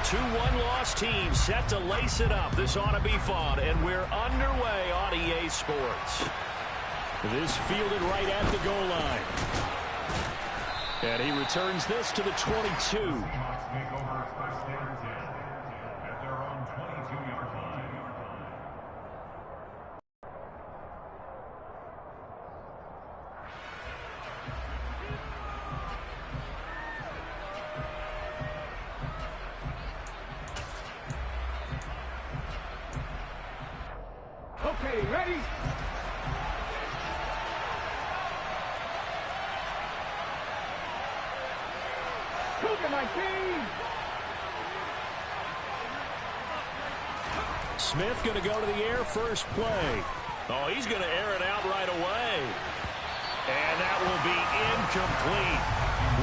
Two one-loss teams set to lace it up. This ought to be fun, and we're underway on EA Sports. This fielded right at the goal line. And he returns this to the 22. Okay, ready? Cougar my team! Smith going to go to the air first play. Oh, he's going to air it out right away. And that will be incomplete.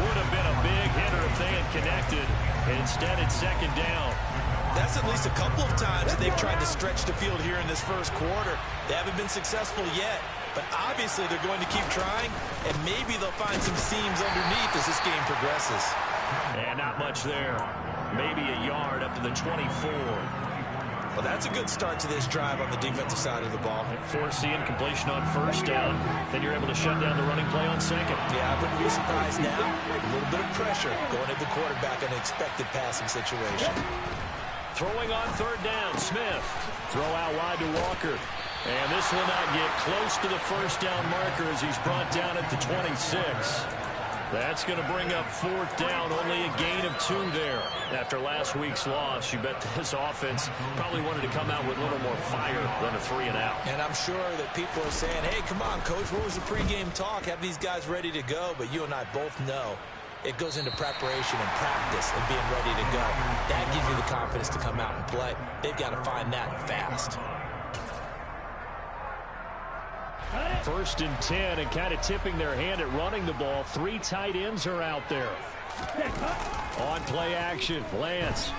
Would have been a big hitter if they had connected. Instead, it's second down. That's at least a couple of times that they've tried to stretch the field here in this first quarter. They haven't been successful yet, but obviously they're going to keep trying, and maybe they'll find some seams underneath as this game progresses. And not much there. Maybe a yard up to the 24. Well, that's a good start to this drive on the defensive side of the ball. Force the incompletion on first down. Then you're able to shut down the running play on second. Yeah, I wouldn't be surprised now. A little bit of pressure going at the quarterback in an expected passing situation. Throwing on third down, Smith. Throw out wide to Walker. And this will not get close to the first down marker as he's brought down at the 26. That's going to bring up fourth down, only a gain of 2 there. After last week's loss, you bet this offense probably wanted to come out with a little more fire than a 3-and-out. And I'm sure that people are saying, hey, come on, Coach, what was the pregame talk? Have these guys ready to go? But you and I both know it goes into preparation and practice and being ready to go. That gives you the confidence to come out and play. They've got to find that fast. First and 10, and kind of tipping their hand at running the ball. 3 tight ends are out there. On play action, Lance.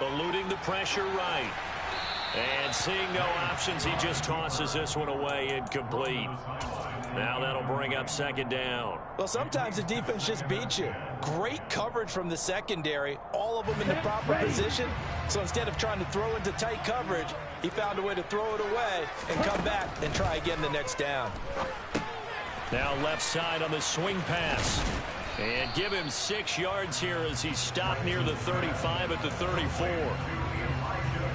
Eluding the pressure right. And seeing no options, he just tosses this one away, incomplete. Now that'll bring up second down. Well, sometimes the defense just beats you. Great coverage from the secondary, all of them in the proper position. So instead of trying to throw into tight coverage, he found a way to throw it away and come back and try again the next down. Now left side on the swing pass. And give him 6 yards here as he stopped near the 35 at the 34.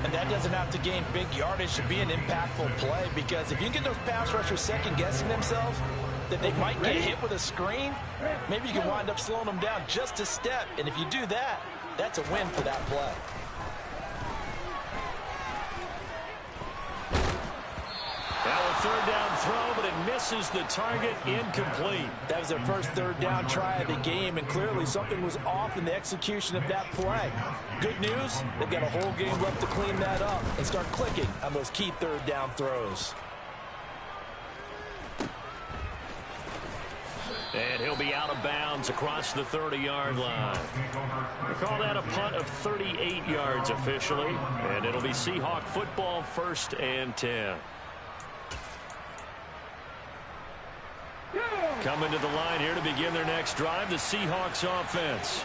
And that doesn't have to gain big yardage to be an impactful play, because if you get those pass rushers second-guessing themselves, that they might get hit with a screen, maybe you can wind up slowing them down just a step. And if you do that, that's a win for that play. Now a third down throw, but it misses the target, incomplete. That was their first third down try of the game, and clearly something was off in the execution of that play. Good news, they've got a whole game left to clean that up and start clicking on those key third down throws. And he'll be out of bounds across the 30-yard line. We call that a punt of 38 yards officially, and it'll be Seahawk football, 1st and 10. Coming to the line here to begin their next drive, the Seahawks offense.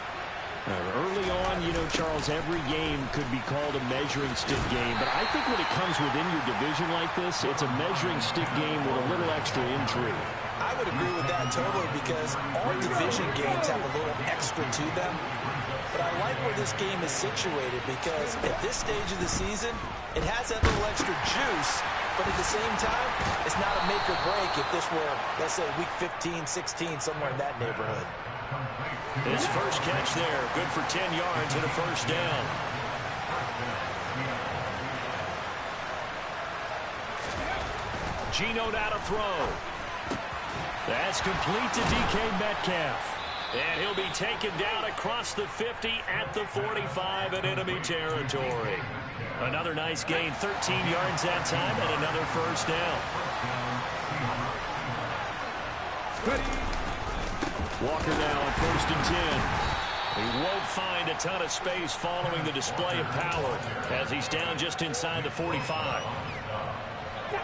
Early on, you know, Charles, every game could be called a measuring stick game. But I think when it comes within your division like this, it's a measuring stick game with a little extra intrigue. I would agree with that totally, because all division games have a little extra to them. But I like where this game is situated, because at this stage of the season, it has that little extra juice. But at the same time, it's not a make or break if this were, let's say, week 15, 16, somewhere in that neighborhood. His first catch there, good for 10 yards and a first down. Geno now to throw. That's complete to DK Metcalf. And he'll be taken down across the 50 at the 45 in enemy territory. Another nice gain, 13 yards that time, and another first down. Walker now on 1st and 10. He won't find a ton of space following the display of power as he's down just inside the 45.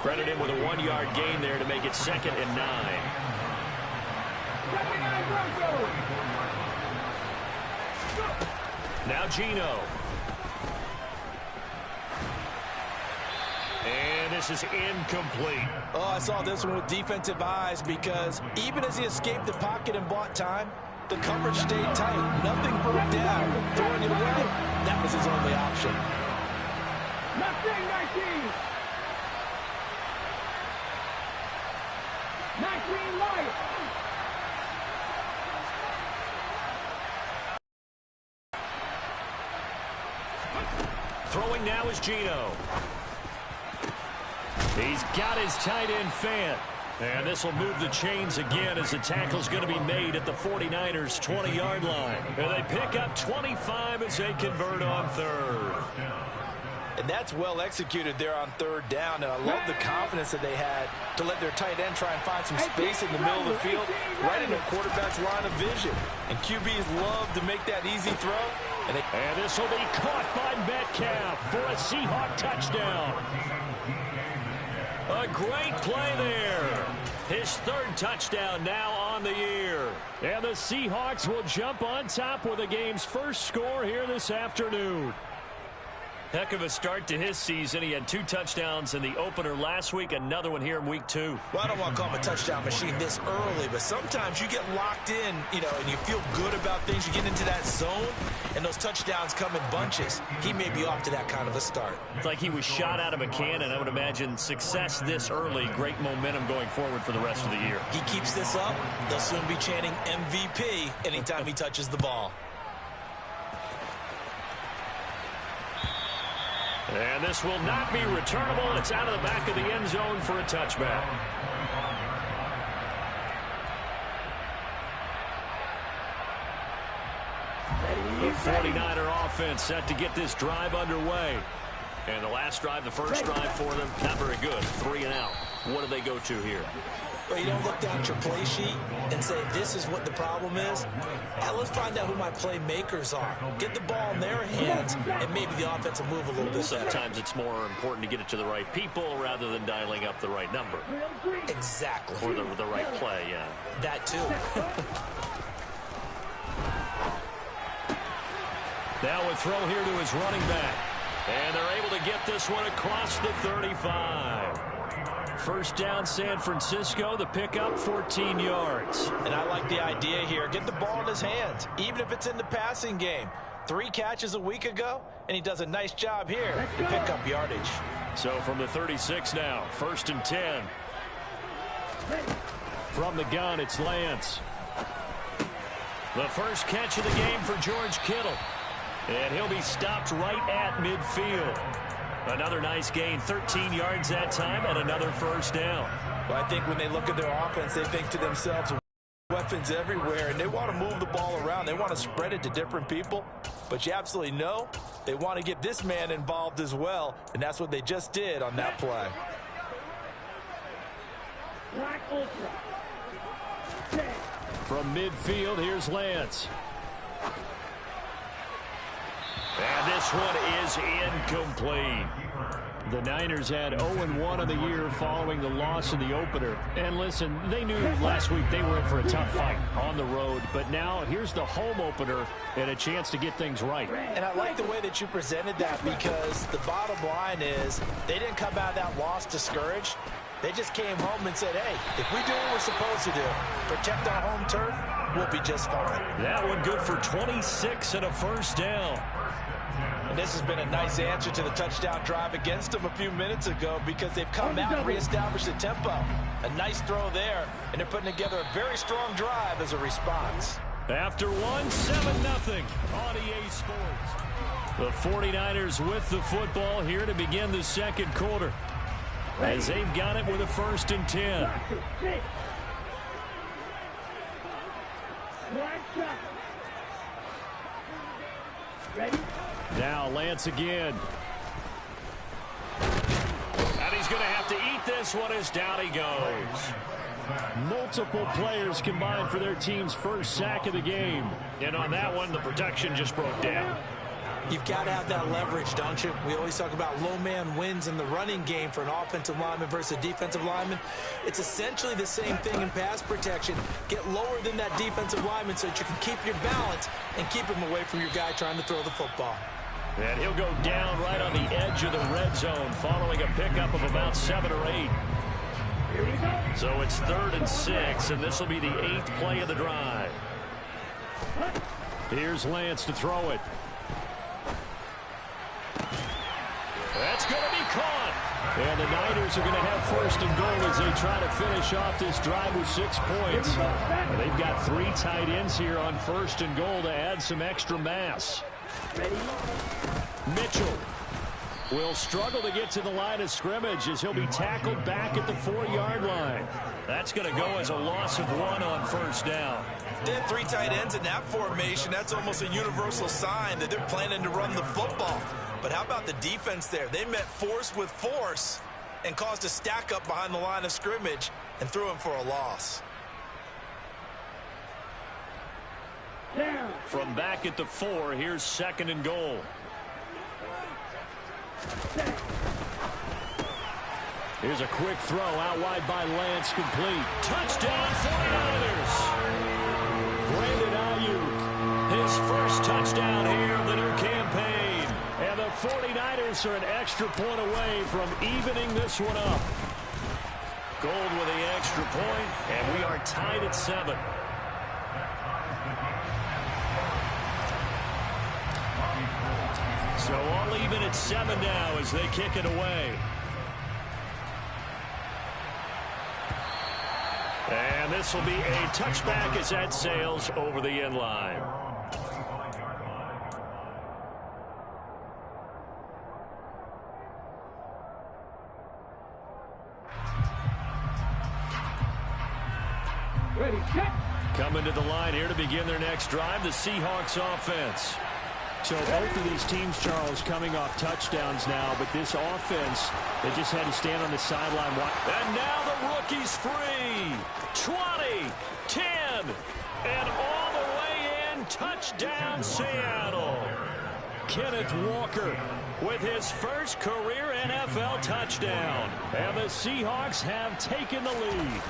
Credit him with a 1-yard gain there to make it 2nd and 9. Now Geno. And this is incomplete. Oh, I saw this one with defensive eyes because even as he escaped the pocket and bought time, the coverage stayed tight. Nothing broke down. Throwing it away, that was his only option. Nothing, 19 light. Throwing now is Geno. He's got his tight end Fant. And this will move the chains again as the tackle's going to be made at the 49ers' 20-yard line. And they pick up 25 as they convert on third. And that's well executed there on third down. And I love the confidence that they had to let their tight end try and find some space in the middle of the field, right in their quarterback's line of vision. And QBs love to make that easy throw. And this will be caught by Metcalf for a Seahawk touchdown. A great play there. His third touchdown now on the year. And the Seahawks will jump on top with the game's first score here this afternoon. Heck of a start to his season. He had 2 touchdowns in the opener last week, another one here in week 2. Well, I don't want to call him a touchdown machine this early, but sometimes you get locked in, and you feel good about things. You get into that zone, and those touchdowns come in bunches. He may be off to that kind of a start. It's like he was shot out of a cannon. I would imagine success this early, great momentum going forward for the rest of the year. He keeps this up, they'll soon be chanting MVP anytime he touches the ball. And this will not be returnable. It's out of the back of the end zone for a touchback. The 49er offense set to get this drive underway. And the last drive, the first drive for them, not very good. 3 and out. What do they go to here? Well, you don't look down at your play sheet and say, this is what the problem is. Now, let's find out who my playmakers are. Get the ball in their hands, and maybe the offense will move a little bit Sometimes better. it's more important to get it to the right people rather than dialing up the right number. Exactly. Or the right play, yeah. That, too. Now a throw here to his running back. And they're able to get this one across the 35. First down, San Francisco. The pickup, 14 yards. And I like the idea here. Get the ball in his hands, even if it's in the passing game. 3 catches a week ago, and he does a nice job here to pick up yardage. So from the 36 now, 1st and 10. From the gun, it's Lance. The first catch of the game for George Kittle. And he'll be stopped right at midfield. Another nice gain, 13 yards that time, and another first down. Well, I think when they look at their offense, they think to themselves, weapons everywhere, and they want to move the ball around. They want to spread it to different people. But you absolutely know they want to get this man involved as well, and that's what they just did on that play. From midfield, here's Lance. And this one is incomplete. The Niners had 0-1 on the year following the loss in the opener. And listen, they knew last week they were in for a tough fight on the road. But now here's the home opener and a chance to get things right. And I like the way that you presented that, because the bottom line is they didn't come out of that loss discouraged. They just came home and said, hey, if we do what we're supposed to do, protect our home turf, we'll be just fine. That one good for 26 and a first down. And this has been a nice answer to the touchdown drive against them a few minutes ago, because they've come out and reestablished the tempo. A nice throw there, and they're putting together a very strong drive as a response. After one, 7-0 on EA Sports. The 49ers with the football here to begin the second quarter, as they've got it with a 1st and 10. Ready? Now Lance again. And he's going to have to eat this one as down he goes. Multiple players combined for their team's first sack of the game. And on that one, the protection just broke down. You've got to have that leverage, don't you? We always talk about low man wins in the running game for an offensive lineman versus a defensive lineman. It's essentially the same thing in pass protection. Get lower than that defensive lineman so that you can keep your balance and keep him away from your guy trying to throw the football. And he'll go down right on the edge of the red zone following a pickup of about 7 or 8. So it's 3rd and 6, and this will be the 8th play of the drive. Here's Lance to throw it. That's going to be caught. And the Niners are going to have 1st and goal as they try to finish off this drive with 6 points. And they've got 3 tight ends here on 1st and goal to add some extra mass. Mitchell will struggle to get to the line of scrimmage as he'll be tackled back at the 4-yard line. That's going to go as a loss of 1 on 1st down. They have 3 tight ends in that formation. That's almost a universal sign that they're planning to run the football. But how about the defense there? They met force with force and caused a stack up behind the line of scrimmage and threw him for a loss. From back at the 4, here's 2nd and goal. Here's a quick throw out wide by Lance, complete. Touchdown 49ers! Brandon Ayuk, his first touchdown here of the new campaign. And the 49ers are an extra point away from evening this one up. Gold with the extra point, and we are tied at 7. So all even at 7 now as they kick it away. And this will be a touchback as that sails over the end line. Ready, set. Coming to the line here to begin their next drive, the Seahawks offense. So both of these teams, Charles, coming off touchdowns now, but this offense, they just had to stand on the sideline. And now the rookie's free. 20, 10, and all the way in. Touchdown, Seattle. Kenneth Walker with his first career NFL touchdown. And the Seahawks have taken the lead.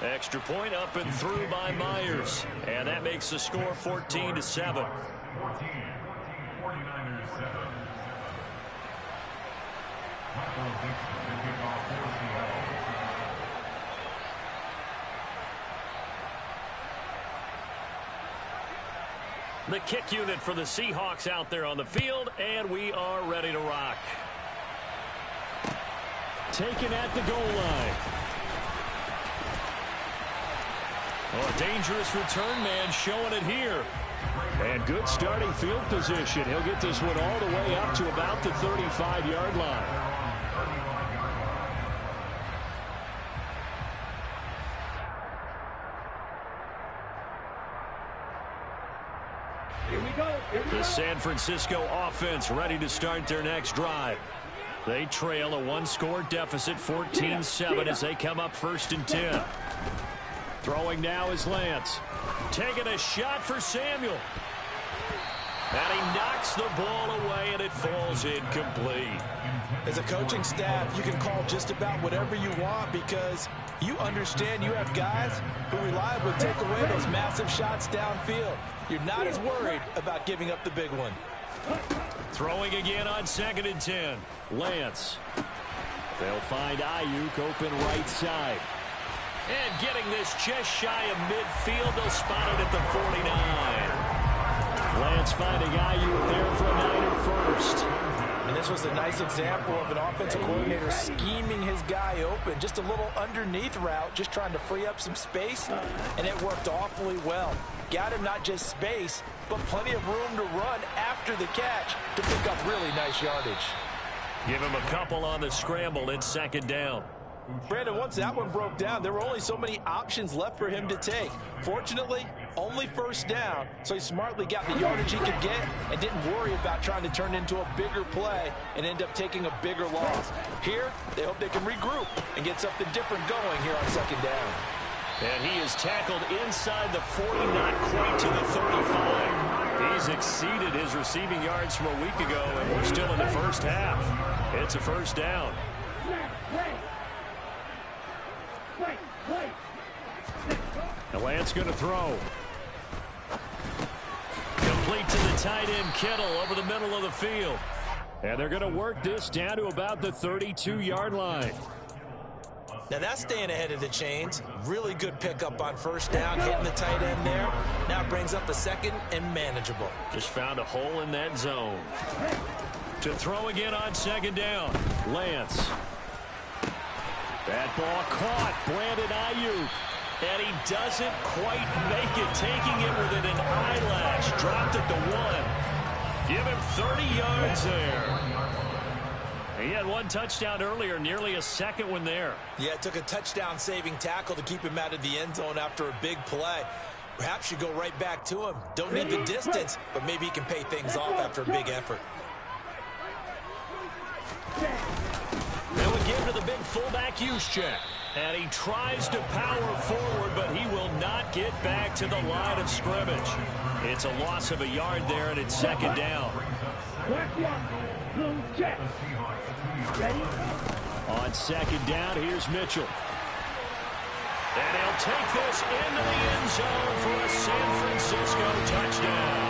Extra point up and through by Myers. And that makes the score 14-7. The kick unit for the Seahawks out there on the field, and we are ready to rock. Taken at the goal line. Oh, a dangerous return man showing it here. And good starting field position. He'll get this one all the way up to about the 35-yard line. Here we go. The San Francisco offense ready to start their next drive. They trail a 1-score deficit, 14-7, as they come up 1st and 10. Throwing now is Lance. Taking a shot for Samuel. And he knocks the ball away, and it falls incomplete. As a coaching staff, you can call just about whatever you want because you understand you have guys who reliably take away those massive shots downfield. You're not as worried about giving up the big one. Throwing again on 2nd and 10. Lance. They'll find Ayuk open right side. And getting this just shy of midfield, they'll spot it at the 49. Lance finding Ayuk there for a Niner first. And this was a nice example of an offensive coordinator scheming his guy open. Just a little underneath route, just trying to free up some space, and it worked awfully well. Got him not just space, but plenty of room to run after the catch to pick up really nice yardage. Give him a couple on the scramble in 2nd down. Brandon, once that one broke down, there were only so many options left for him to take. Fortunately, only 1st down, so he smartly got the yardage he could get and didn't worry about trying to turn it into a bigger play and end up taking a bigger loss. Here, they hope they can regroup and get something different going here on 2nd down. And he is tackled inside the 40, not quite to the 35. He's exceeded his receiving yards from a week ago, and we're still in the first half. It's a first down. And Lance going to throw. Complete to the tight end, Kittle, over the middle of the field. And they're going to work this down to about the 32-yard line. Now that's staying ahead of the chains. Really good pickup on first down, hitting the tight end there. Now brings up a second and manageable. Just found a hole in that zone. To throw again on second down, Lance. That ball caught, Brandon Ayuk. And he doesn't quite make it, taking it within an eyelash. Dropped at the 1. Give him 30 yards there. He had one touchdown earlier, nearly a second one there. Yeah, it took a touchdown-saving tackle to keep him out of the end zone after a big play. Perhaps you go right back to him. Don't need the distance, but maybe he can pay things off after a big effort. Now we give to the big fullback Juszczyk. And he tries to power forward, but he will not get back to the line of scrimmage. It's a loss of a yard there, and it's second down. On second down, here's Mitchell. And he'll take this into the end zone for a San Francisco touchdown.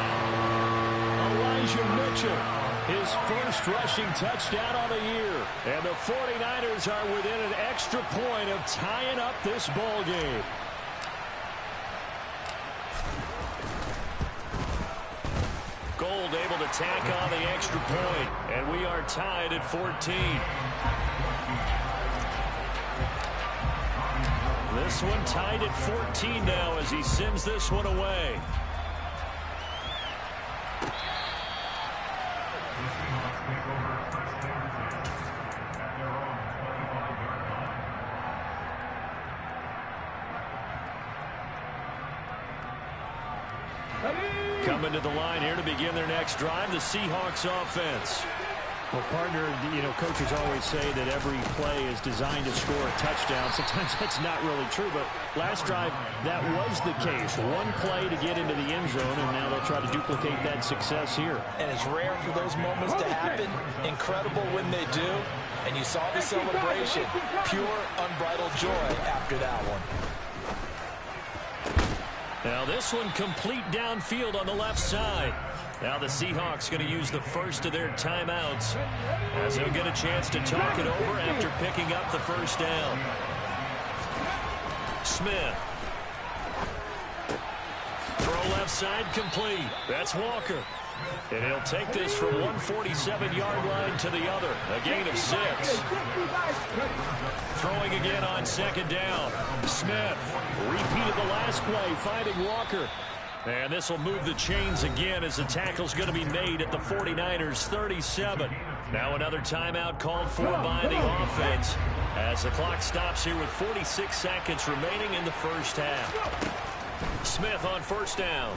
Elijah Mitchell, his first rushing touchdown on the year. And the 49ers are within an extra point of tying up this ball game. Gold able to tack on the extra point, and we are tied at 14. This one tied at 14 now as he sends this one away. Coming to the line here to begin their next drive, the Seahawks offense. Well, partner, coaches always say that every play is designed to score a touchdown. Sometimes that's not really true, but last drive, that was the case. One play to get into the end zone, and now they'll try to duplicate that success here. And it's rare for those moments to happen. Incredible when they do. And you saw the celebration. Pure, unbridled joy after that one. Now this one complete downfield on the left side. Now the Seahawks going to use the first of their timeouts as they'll get a chance to talk it over after picking up the first down. Smith. Throw left side complete. That's Walker. And he'll take this from one 47-yard line to the other. A gain of 6. Throwing again on second down. Smith repeated the last play, finding Walker. And this will move the chains again as the tackle's going to be made at the 49ers 37. Now another timeout called for by the offense as the clock stops here with 46 seconds remaining in the first half. Smith on first down.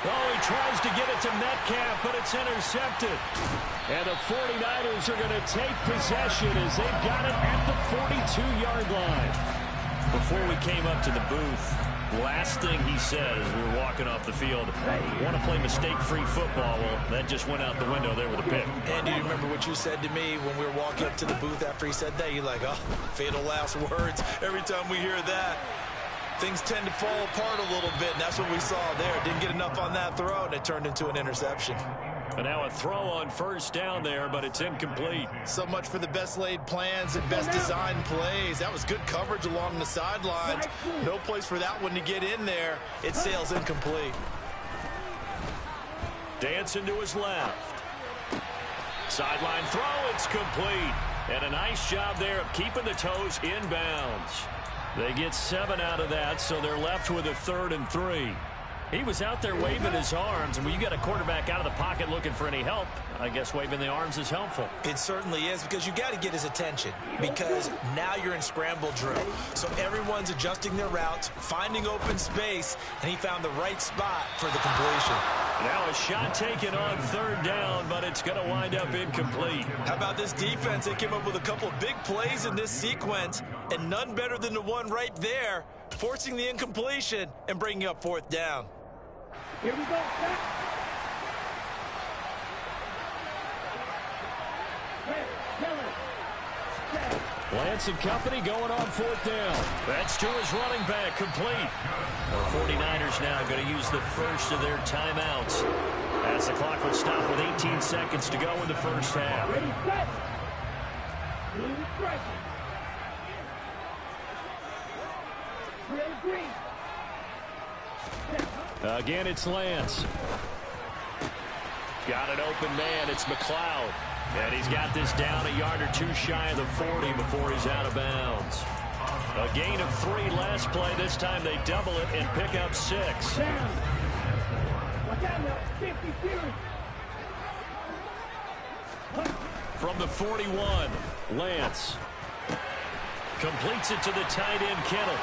Oh, he tries to get it to Metcalf, but it's intercepted. And the 49ers are going to take possession as they've got it at the 42-yard line. Before we came up to the booth, last thing he said as we were walking off the field, want to play mistake-free football. Well, that just went out the window there with a pick. And do you remember what you said to me when we were walking up to the booth after he said that? You're like, oh, fatal last words. Every time we hear that, things tend to fall apart a little bit, and that's what we saw there. Didn't get enough on that throw, and it turned into an interception. And now a throw on first down there, but it's incomplete. So much for the best laid plans and best designed plays. That was good coverage along the sidelines. No place for that one to get in there. It sails incomplete. Dancing to his left. Sideline throw, it's complete. And a nice job there of keeping the toes inbounds. They get 7 out of that, so they're left with a 3rd and 3. He was out there waving his arms, and when you got a quarterback out of the pocket looking for any help, I guess waving the arms is helpful. It certainly is, because you got to get his attention, because now you're in scramble drill. So everyone's adjusting their routes, finding open space, and he found the right spot for the completion. Now a shot taken on third down, but it's going to wind up incomplete. How about this defense? They came up with a couple of big plays in this sequence, and none better than the one right there, forcing the incompletion and bringing up fourth down. Here we go, set. Lance and company going on fourth down. That's to his running back, complete. The 49ers now going to use the first of their timeouts, as the clock will stop with 18 seconds to go in the first half. Ready, set. Blue strike. Red, green. Again, it's Lance. Got an open man. It's McLeod. And he's got this down a yard or two shy of the 40 before he's out of bounds. A gain of 3 last play. This time they double it and pick up 6. Down. Watch out now. 50 series. From the 41, Lance completes it to the tight end, Kittle.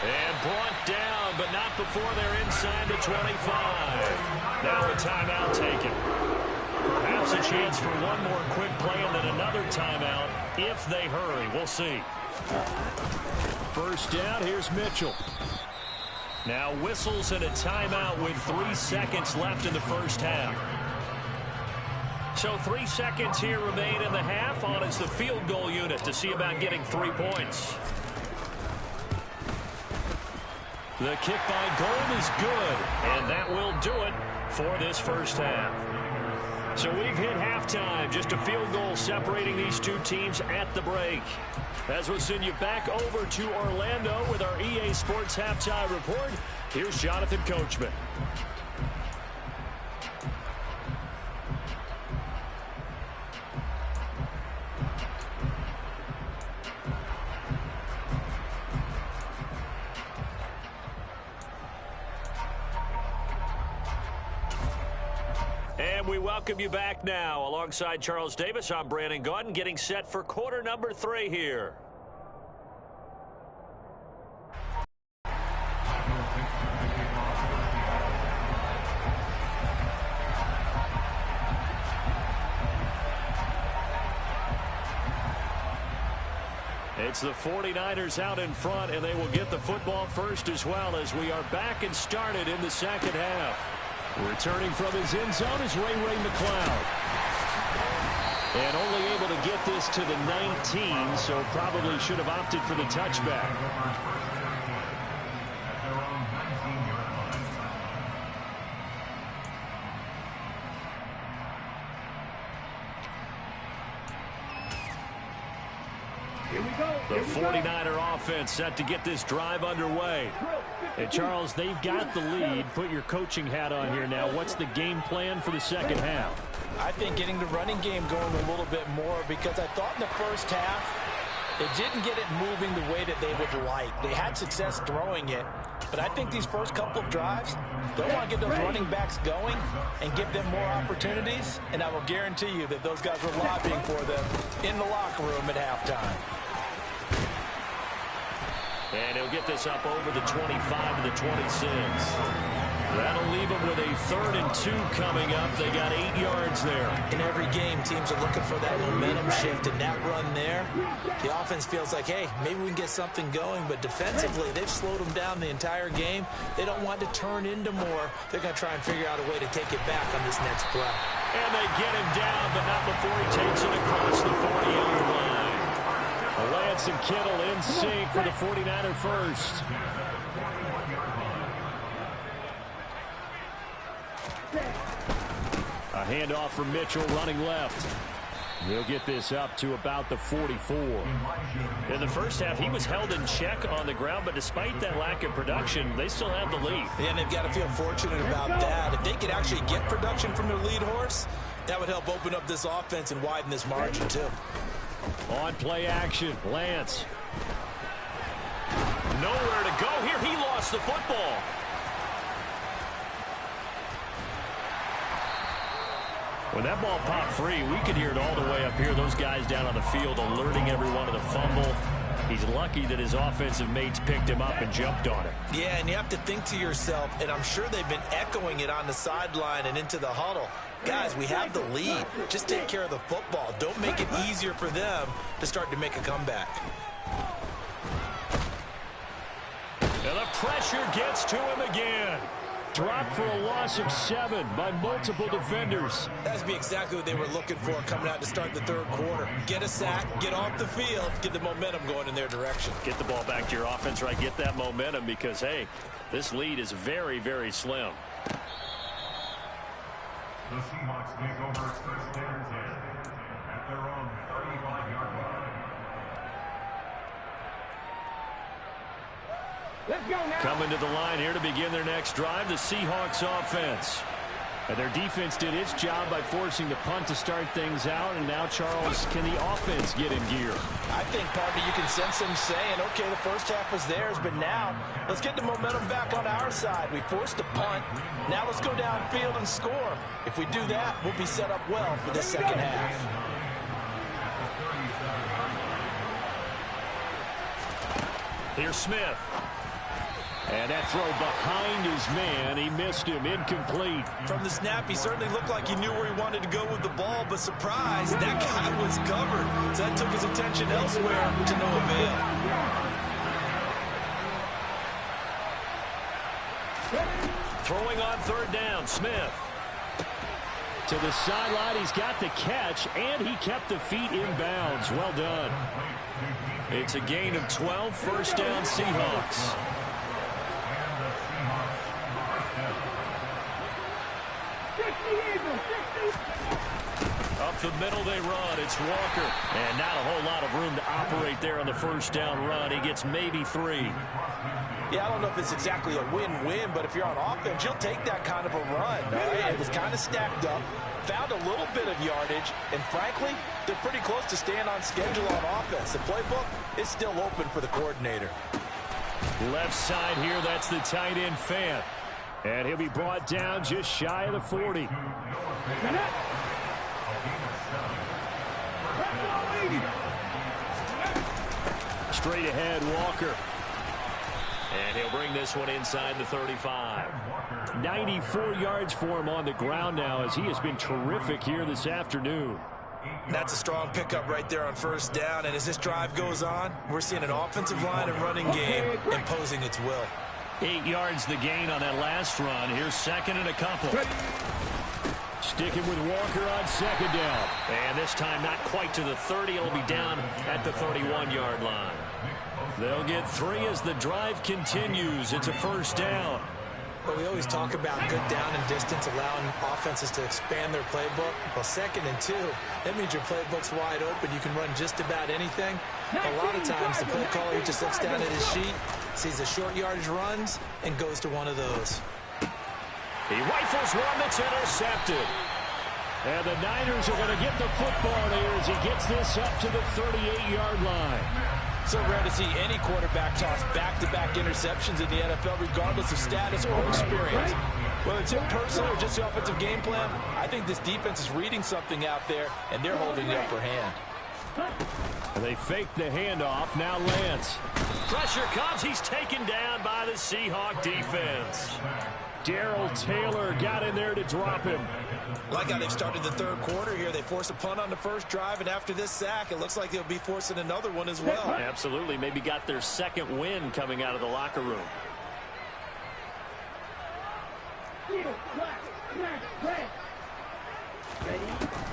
And brought down, but not before they're inside the 25. Now a timeout taken. Perhaps a chance for one more quick play and then another timeout if they hurry. We'll see. First down, here's Mitchell. Now whistles and a timeout with 3 seconds left in the first half. So 3 seconds here remain in the half. On is the field goal unit to see about getting 3 points. The kick by Gold is good, and that will do it for this first half. So we've hit halftime, just a field goal separating these two teams at the break. As we'll send you back over to Orlando with our EA Sports Halftime Report, here's Jonathan Coachman. And we welcome you back now. Alongside Charles Davis, I'm Brandon Gaudin, getting set for quarter number 3 here. It's the 49ers out in front, and they will get the football first as well, as we are back and started in the second half. Returning from his end zone is Ray McLeod. And only able to get this to the 19, so probably should have opted for the touchback. The 49er offense set to get this drive underway. And Charles, they've got the lead. Put your coaching hat on here now. What's the game plan for the second half? I think getting the running game going a little bit more, because I thought in the first half they didn't get it moving the way that they would like. They had success throwing it, but I think these first couple of drives, they'll want to get those running backs going and give them more opportunities, and I will guarantee you that those guys were lobbying for them in the locker room at halftime. And he'll get this up over the 25 to the 26. That'll leave them with a 3rd and 2 coming up. They got 8 yards there. In every game, teams are looking for that momentum shift, and that run there, the offense feels like, hey, maybe we can get something going, but defensively, they've slowed them down the entire game. They don't want to turn into more. They're going to try and figure out a way to take it back on this next play. And they get him down, but not before he takes it across the 40-yard line. Lance and Kittle in sync for the 49er first. A handoff from Mitchell running left. He'll get this up to about the 44. In the first half, he was held in check on the ground, but despite that lack of production, they still have the lead. And they've got to feel fortunate about that. If they could actually get production from their lead horse, that would help open up this offense and widen this margin too. On play action, Lance. Nowhere to go here. He lost the football. When that ball popped free, we could hear it all the way up here. Those guys down on the field alerting everyone of the fumble. He's lucky that his offensive mates picked him up and jumped on it. Yeah, and you have to think to yourself, and I'm sure they've been echoing it on the sideline and into the huddle. Guys, we have the lead. Just take care of the football. Don't make it easier for them to start to make a comeback. And the pressure gets to him again. Dropped for a loss of 7 by multiple defenders. That's be exactly what they were looking for coming out to start the third quarter. Get a sack, get off the field, get the momentum going in their direction. Get the ball back to your offense, right? Get that momentum because, hey, this lead is very, very slim. The Seahawks take over first down 10 at their own 35-yard line. Let's go now. Coming to the line here to begin their next drive, the Seahawks offense. And their defense did its job by forcing the punt to start things out. And now, Charles, can the offense get in gear? I think, partner, you can sense them saying, okay, the first half was theirs, but now let's get the momentum back on our side. We forced a punt. Now let's go downfield and score. If we do that, we'll be set up well for the second half. Here's Smith. And that throw behind his man. He missed him. Incomplete. From the snap, he certainly looked like he knew where he wanted to go with the ball, but surprise, that guy was covered. So that took his attention elsewhere to no avail. Throwing on third down, Smith. To the sideline, he's got the catch, and he kept the feet in bounds. Well done. It's a gain of 12, first down Seahawks. Up the middle they run. It's Walker. And not a whole lot of room to operate there on the first down run. He gets maybe 3. Yeah, I don't know if it's exactly a win-win, but if you're on offense, you'll take that kind of a run. All right? It was kind of stacked up, found a little bit of yardage, and frankly, they're pretty close to staying on schedule on offense. The playbook is still open for the coordinator. Left side here, that's the tight end Fant. And he'll be brought down just shy of the 40. Straight ahead, Walker. And he'll bring this one inside the 35. 94 yards for him on the ground now as he has been terrific here this afternoon. That's a strong pickup right there on first down. And as this drive goes on, we're seeing an offensive line and running game imposing its will. 8 yards the gain on that last run. Here's second and a couple. Sticking with Walker on second down. And this time not quite to the 30. It'll be down at the 31-yard line. They'll get 3 as the drive continues. It's a first down. Well, we always talk about good down and distance, allowing offenses to expand their playbook. Well, second and 2, that means your playbook's wide open. You can run just about anything. A lot of times, the play caller just looks down at his sheet, sees the short yardage runs, and goes to one of those. He rifles one that's intercepted. And the Niners are going to get the football here as he gets this up to the 38-yard line. So rare to see any quarterback toss back-to-back interceptions in the NFL, regardless of status or experience. Whether it's him personally or just the offensive game plan, I think this defense is reading something out there, and they're holding the upper hand. They fake the handoff. Now Lance. Pressure comes. He's taken down by the Seahawk defense. Darrell Taylor got in there to drop him. Like how they've started the third quarter here. They force a punt on the first drive, and after this sack, it looks like they'll be forcing another one as well. Absolutely. Maybe got their second win coming out of the locker room.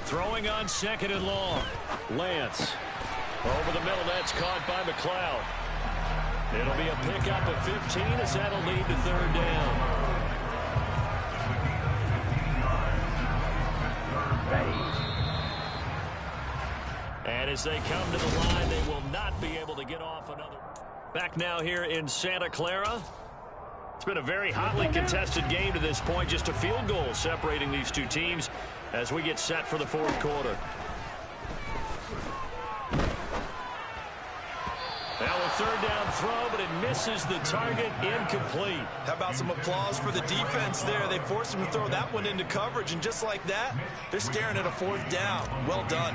Throwing on second and long. Lance. Over the middle, that's caught by McLeod. It'll be a pickup of 15 as that'll lead to third down. And as they come to the line, they will not be able to get off another. Back now here in Santa Clara. It's been a very hotly contested game to this point. Just a field goal separating these two teams as we get set for the fourth quarter. Now a third down throw, but it misses the target. Incomplete. How about some applause for the defense there? They forced him to throw that one into coverage, and just like that, they're staring at a fourth down. Well done.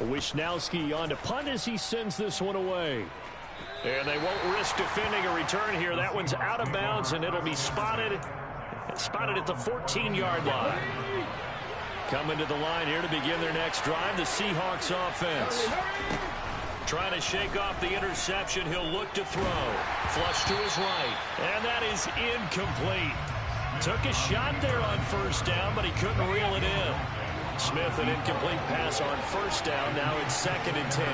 Wisnowski on to punt as he sends this one away. And they won't risk defending a return here. That one's out of bounds, and it'll be spotted at the 14-yard line. Coming to the line here to begin their next drive, the Seahawks offense. Trying to shake off the interception. He'll look to throw. Flush to his right. And that is incomplete. Took a shot there on first down, but he couldn't reel it in. Smith, an incomplete pass on first down. Now it's 2nd and 10.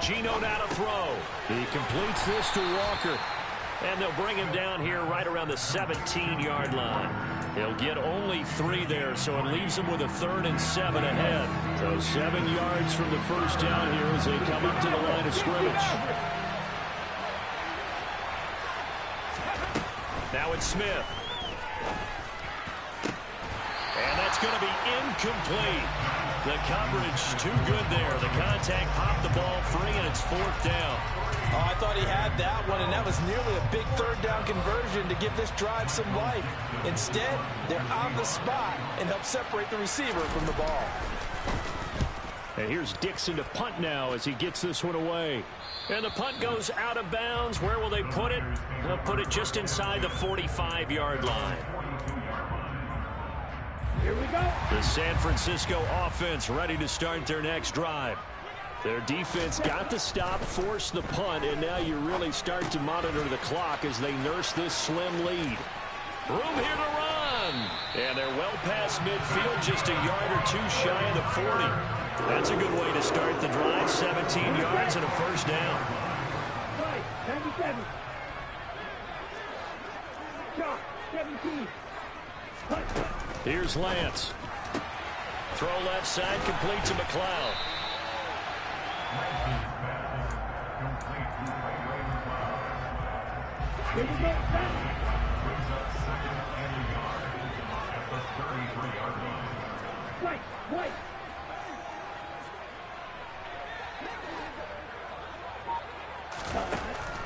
Geno now to throw. He completes this to Walker. And they'll bring him down here right around the 17-yard line. He'll get only 3 there, so it leaves him with a 3rd and 7 ahead. So 7 yards from the first down here as they come up to the line of scrimmage. Now it's Smith. And that's going to be incomplete. The coverage too good there. The contact popped the ball free, and it's 4th down. Oh, I thought he had that one, and that was nearly a big third down conversion to give this drive some life. Instead, they're on the spot and help separate the receiver from the ball. And here's Dixon to punt now as he gets this one away. And the punt goes out of bounds. Where will they put it? They'll put it just inside the 45-yard line. Here we go. The San Francisco offense ready to start their next drive. Their defense got the stop, forced the punt, and now you really start to monitor the clock as they nurse this slim lead. Room here to run. And they're well past midfield, just a yard or 2 shy of the 40. That's a good way to start the drive. 17 yards and a first down. Right, 97. Shot, 17. Here's Lance. Throw left side, complete to McLeod. Here we go, right, right.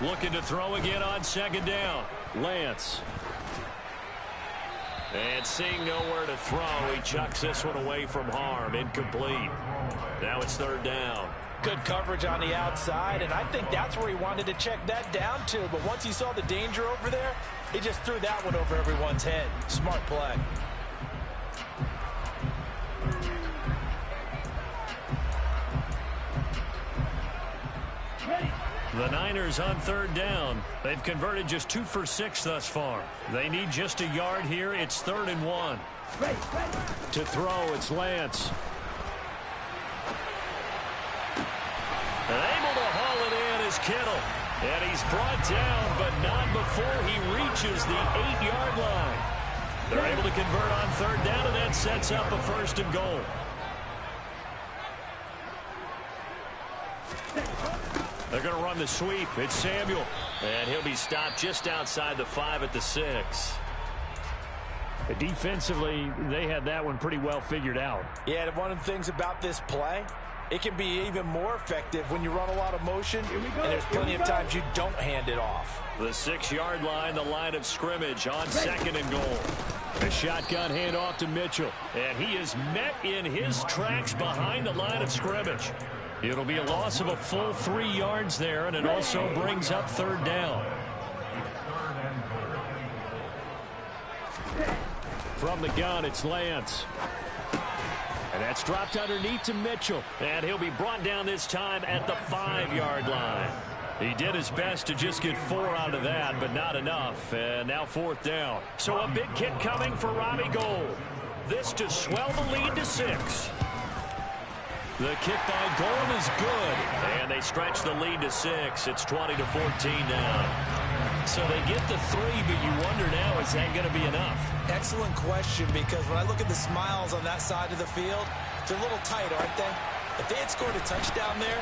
Looking to throw again on 2nd down. Lance. And seeing nowhere to throw, he chucks this one away from harm. Incomplete. Now it's 3rd down. Good coverage on the outside, and I think that's where he wanted to check that down to. But once he saw the danger over there, he just threw that one over everyone's head. Smart play. The Niners on 3rd down. They've converted just 2 for 6 thus far. They need just a yard here. It's 3rd and 1. To throw, it's Lance. And able to haul it in is Kittle. And he's brought down, but not before he reaches the 8-yard line. They're able to convert on 3rd down, and that sets up a 1st and goal. They're going to run the sweep. It's Samuel. And he'll be stopped just outside the 5 at the 6. Defensively, they had that one pretty well figured out. Yeah, one of the things about this play, it can be even more effective when you run a lot of motion, and there's plenty of times you don't hand it off. The 6-yard line, the line of scrimmage on 2nd and goal. A shotgun handoff to Mitchell. And he is met in his tracks behind the line of scrimmage. It'll be a loss of a full 3 yards there, and it also brings up 3rd down. From the gun, it's Lance. And that's dropped underneath to Mitchell. And he'll be brought down this time at the 5-yard line. He did his best to just get 4 out of that, but not enough. And now 4th down. So a big kick coming for Robbie Gould. This to swell the lead to 6. The kick by Gould is good. And they stretch the lead to 6. It's 20-14 now. So they get the 3, but you wonder now, is that going to be enough? Excellent question, because when I look at the smiles on that side of the field, they're a little tight, aren't they? If they had scored a touchdown there,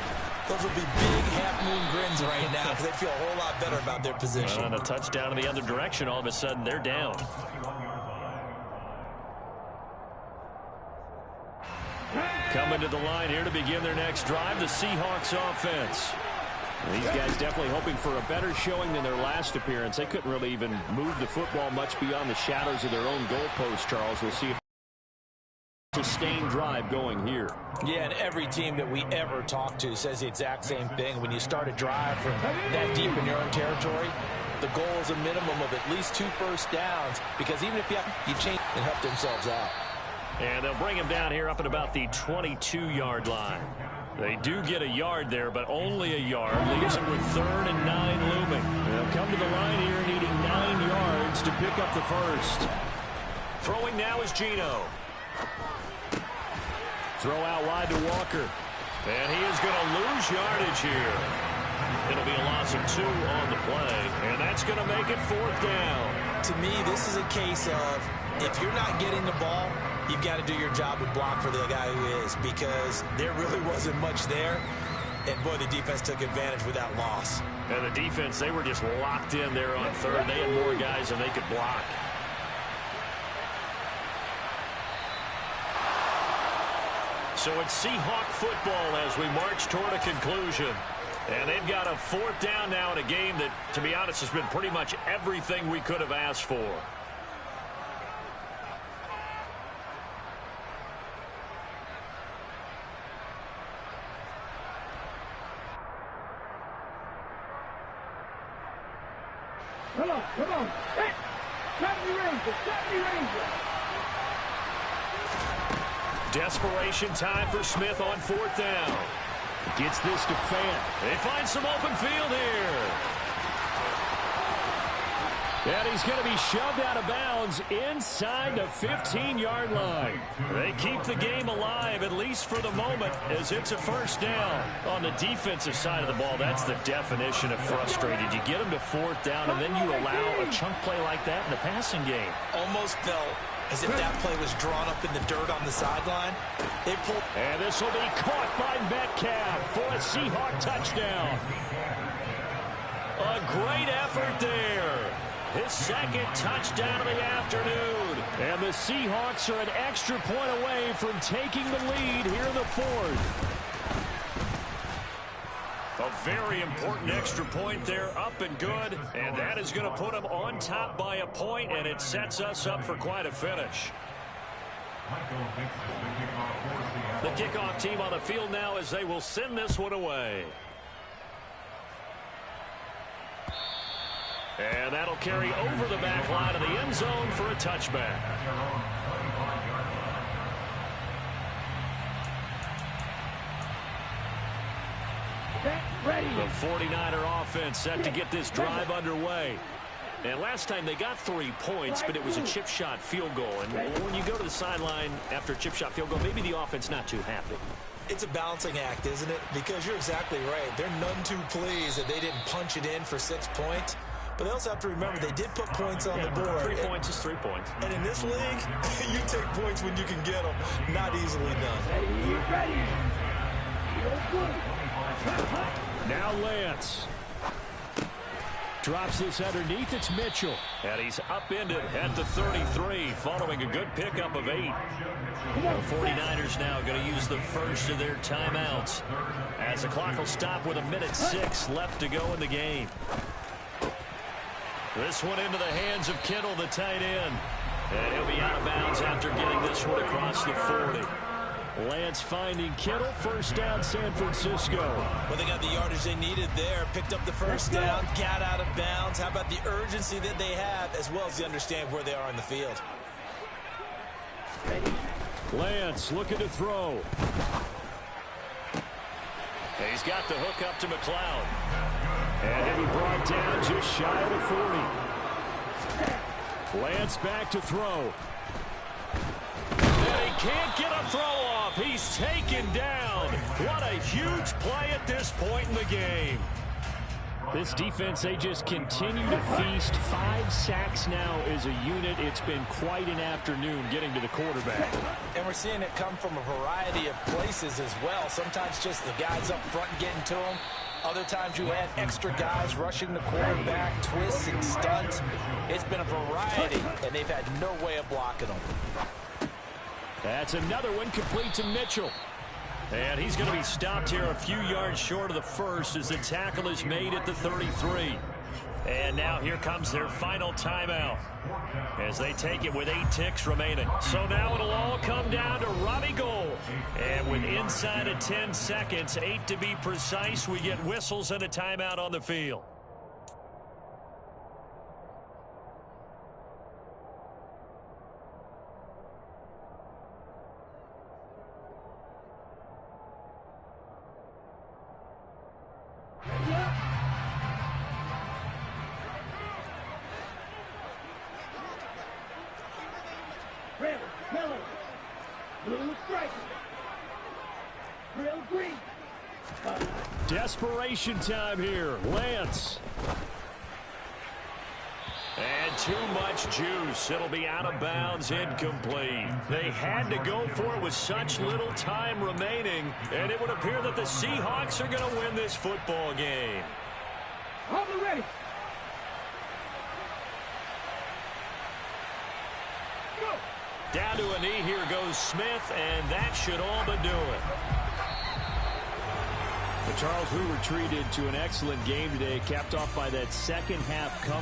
those would be big half-moon grins right now because they feel a whole lot better about their position. On a touchdown in the other direction, all of a sudden they're down. Coming to the line here to begin their next drive, the Seahawks offense. These guys definitely hoping for a better showing than their last appearance. They couldn't really even move the football much beyond the shadows of their own goalpost, Charles. We'll see if sustained drive going here. Yeah, and every team that we ever talk to says the exact same thing. When you start a drive from that deep in your own territory, the goal is a minimum of at least 2 first downs, because even if you change and help themselves out. And they'll bring him down here up at about the 22-yard line. They do get a yard there, but only a yard. Leaves it with 3rd and 9 looming. They'll come to the line here needing 9 yards to pick up the first. Throwing now is Geno. Throw out wide to Walker. And he is going to lose yardage here. It'll be a loss of 2 on the play, and that's going to make it 4th down. To me, this is a case of if you're not getting the ball, you've got to do your job and block for the guy who is, because there really wasn't much there. And, boy, the defense took advantage with that loss. And the defense, they were just locked in there on 3rd. They had more guys than they could block. So it's Seahawk football as we march toward a conclusion. And they've got a 4th down now in a game that, to be honest, has been pretty much everything we could have asked for. Come on. Hey, 70 Rangers. Desperation time for Smith on 4th down. Gets this to Fant. They find some open field here. And he's going to be shoved out of bounds inside the 15-yard line. They keep the game alive, at least for the moment, as it's a 1st down. On the defensive side of the ball, that's the definition of frustrated. You get them to 4th down, and then you allow a chunk play like that in the passing game. Almost felt as if that play was drawn up in the dirt on the sideline. They pulled. And this will be caught by Metcalf for a Seahawk touchdown. A great effort there. His 2nd touchdown of the afternoon. And the Seahawks are an extra point away from taking the lead here in the 4th. A very important extra point there, up and good. And that is going to put them on top by a point, and it sets us up for quite a finish. The kickoff team on the field now as they will send this one away. And that'll carry over the back line of the end zone for a touchback. The 49er offense set to get this drive underway. And last time they got 3 points, but it was a chip shot field goal. And when you go to the sideline after a chip shot field goal, maybe the offense not too happy. It's a balancing act, isn't it? Because you're exactly right. They're none too pleased that they didn't punch it in for 6 points. But they also have to remember they did put points on the board. 3 points is 3 points. And in this league, you take points when you can get them. Not easily done. Ready. Now Lance. Drops this underneath. It's Mitchell. And he's upended at the 33 following a good pickup of 8. The 49ers now going to use the first of their timeouts as the clock will stop with 1:06 left to go in the game. This one into the hands of Kittle, the tight end. And he'll be out of bounds after getting this one across the 40. Lance finding Kittle. 1st down, San Francisco. Well, they got the yardage they needed there. Picked up the 1st down, got out of bounds. How about the urgency that they have, as well as they understand where they are in the field? Lance looking to throw. He's got the hook up to McLeod. And he'll be brought down just shy of the 40. Lance back to throw. And he can't get a throw off. He's taken down. What a huge play at this point in the game. This defense, they just continue to feast. 5 sacks now as a unit. It's been quite an afternoon getting to the quarterback. And we're seeing it come from a variety of places as well. Sometimes just the guys up front getting to them. Other times you had extra guys rushing the quarterback, twists and stunts. It's been a variety, and they've had no way of blocking them. That's another one complete to Mitchell. And he's going to be stopped here a few yards short of the first as the tackle is made at the 33. And now here comes their final timeout as they take it with 8 ticks remaining. So now it'll all come down to Robbie Gould. And with inside of 10 seconds, 8 to be precise, we get whistles and a timeout on the field. Red, yellow, blue stripe, real green. Desperation time here. Lance. And too much juice. It'll be out of bounds, incomplete. They had to go for it with such little time remaining, and it would appear that the Seahawks are going to win this football game. Hold it ready. Go. Down to a knee, here goes Smith, and that should all but do it. But Charles, who retreated to an excellent game today, capped off by that second half comeback.